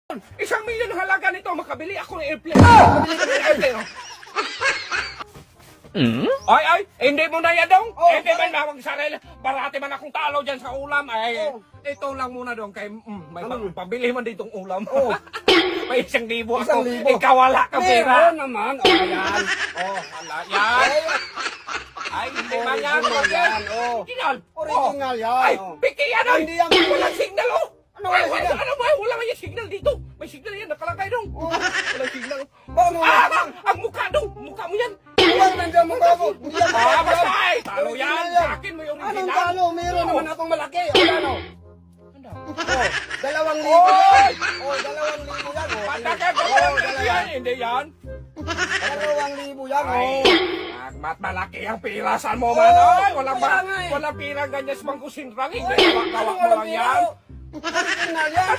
1,000,000 halaga nito, makabili ako ng airplane. Makabili ko ng airplane, oh. Ay, hindi mo na yan, dong. Hindi man mawag sarili. Barati man akong talo dyan sa ulam. Ay, ito lang muna, dong. Kay, may pabili man ditong ulam. May 1,000 ako. Ikaw wala ka pera. Meron naman. O, ayan. Wala yan. Ay, hindi man yan. Original. Original yan. Ay, piki yan, ay. Hindi yan. Walang signal, oh. Ano walang signal? Ano ba? Wala nga yung signal dito. May signal yan, nakalagay, dong. Walang signal. Paano nga? Ang mukha, dong. Mukha mo yan. Huwag nandiyan mukha mo. Hindi yan mukha mo. Basta ay, talo yan. Sa akin mo yung Anong original. talo? Meron naman akong malaki. O, ano? Ano? 2,000 Oy! yan. O, 2,000 yan. O, Pataka ko lang yan. Hindi yan. 2,000 yan. O. Mat malaki ang pirasan mo man. Ay, walang kaya nga eh. walang pirang ganyan sa bangko sinrang. Hindi, kawak mo lang yan. Original yan.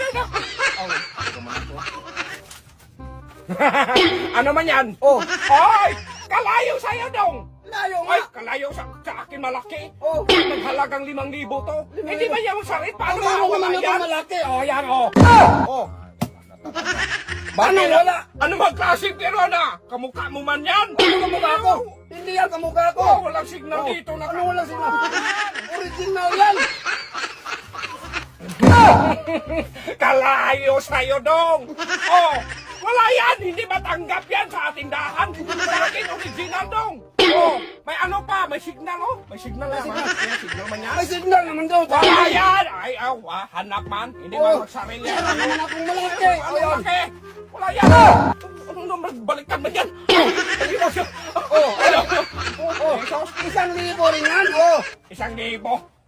Ano man yan? Oh. Ay! Kalayo sa'yo dong! Layo Ay, nga. kalayo sa akin malaki. Oh. Naghalagang 5,000 to. Hindi ba yan sarit? Paano Meron mawala naman yan? akong malaki. O, yan o. O. Ano wala? Ano magklaseng pero na? Kamukha mo man yan? Ano kamukha ko? Hindi yan kamukha ko. Oh, walang signal dito na. Ano wala sila? Original yan. Kalayo sa'yo dong! Oh! Wala yan! Hindi matanggap yan sa tindahan! Sa akin, original dong! Oh! May ano pa? May signal, oh! May signal naman. May signal man yan. May signal naman daw. Wala yan! Ay, hanap man. Hindi man magsarili yan. Meron naman akong malaki. Ano Ayan. laki? Wala yan! Ano naman? Balikan mo yan! Ano siya? Oh, Ano? Oh, 1,000 rin yan. Oh. 1,000.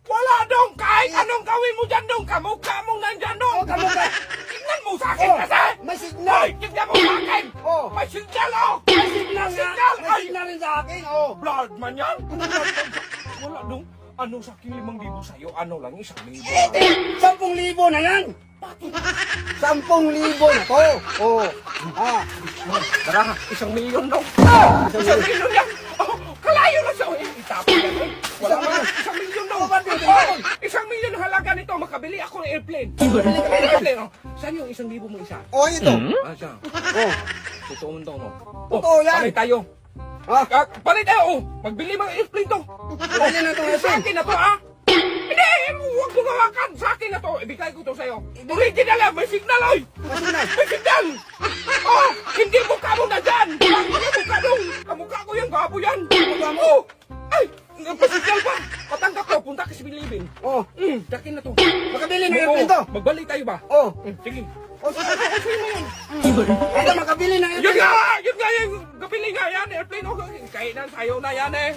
Wala dong! Kahit anong gawin mo dyan dong! Kamukha mong nandyan dong! Oh, kamukha. Tingnan mo sa akin Oh, kasi! may signal. Ay, tingnan mo sa akin! Oh. May signal, oh! May signal nga. Signal! May Ay! signal rin sa akin. Oh. Blood man yan! Wala dong! Ano sa akin 5,000 sa'yo? Ano lang 1,000? 10,000 na yan. 10,000 na to. Oh. Ah. Tara, 1,000,000 dong! 1,000,000 yan! Oh, kalayo na siya! Oh, itapon yan, eh! Wala man! 1,000,000 dong! Oh, 1,000,000 halaga nito! Makabili ako ng airplane! Makabili ka ng airplane, oh! Saan yung 1,000 mo isa? Oh, ito. Siya. Oh. Totoo mo to, no? Totoo yan. Palit tayo! Ha? Palit tayo, oh! Magbili mga airplane to! Dali na ito. Sa akin na to, ha? Hindi! Huwag mo gawakan! Sa akin na to! Ibigay ko to sa'yo! Original yan! May signal, oy! May signal. May signal! Oh! Hindi mukha mo na dyan! Hindi mukha dong! Kamukha ko yan! Gabo yan! Kamukha mo! Ay! May signal pa! Patanggap ko! Punta ka sa Bilibin! Oh. Dakin na to! Makabili ng airplane to. Magbalik tayo ba? Oh. Sige! Oh, sige. Sige mo yan! Ito, makabili ng Yun airplane. nga! Yun nga yung kapili nga yan! Airplane! Oh, kainan tayo na yan eh!